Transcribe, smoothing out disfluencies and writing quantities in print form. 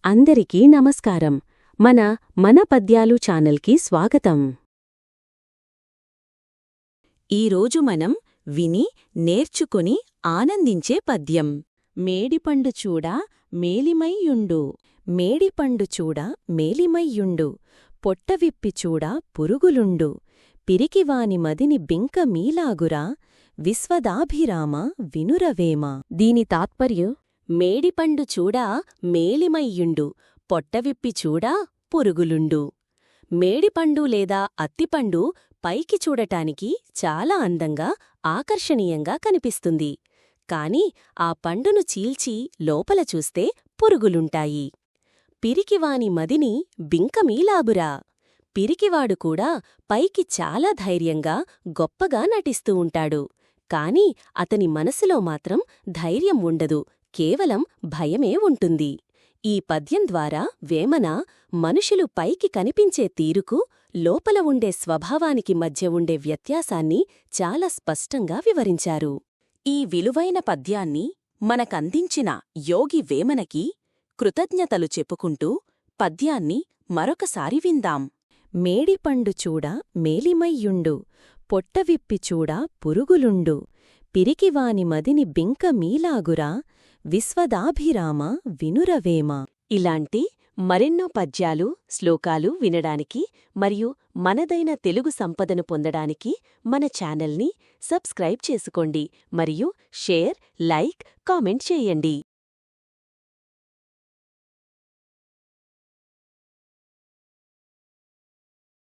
అందరికీ నమస్కారం. మన పద్యాలు ఛానల్కి స్వాగతం. ఈరోజు మనం విని నేర్చుకుని ఆనందించే పద్యం మేడిపండు చూడ మేలిమయ్యుండు. మేడిపండు చూడ మేలిమయ్యుండు, పొట్టవిప్పి చూడ పురుగులుండు. పిరికివాని మదిని బింక మీలాగురా, విశ్వదాభిరామ వినురవేమ. దీని తాత్పర్యం: మేడిపండు చూడా మేలిమయ్యుండు, పొట్టవిప్పి చూడా పురుగులుండు. మేడిపండు లేదా అత్తిపండు పైకి చూడటానికి చాలా అందంగా, ఆకర్షణీయంగా కనిపిస్తుంది. కాని ఆ పండును చీల్చి లోపల చూస్తే పురుగులుంటాయి. పిరికివాని మదిని బింకమీలాగురా. పిరికివాడు కూడా పైకి చాలా ధైర్యంగా, గొప్పగా నటిస్తూ ఉంటాడు. కాని అతని మనసులో మాత్రం ధైర్యం ఉండదు, కేవలం భయమే ఉంటుంది. ఈ పద్యం ద్వారా వేమన మనుషులు పైకి కనిపించే తీరుకు, లోపల ఉండే స్వభావానికి మధ్య ఉండే వ్యత్యాసాన్ని చాలా స్పష్టంగా వివరించారు. ఈ విలువైన పద్యాన్ని మనకందించిన యోగి వేమనకి కృతజ్ఞతలు చెప్పుకుంటూ పద్యాన్ని మరొకసారి విందాం. మేడిపండు చూడ మేలిమయ్యుండు, పొట్టవిప్పి చూడ పురుగులుండు. పిరికివాని మదిని బింక మీలాగురా, విశ్వదాభిరామ వినురవేమ. ఇలాంటి మరెన్నో పద్యాలు, శ్లోకాలు వినడానికి మరియు మనదైన తెలుగు సంపదను పొందడానికి మన ఛానల్ని సబ్స్క్రైబ్ చేసుకోండి మరియు షేర్, లైక్, కామెంట్ చేయండి.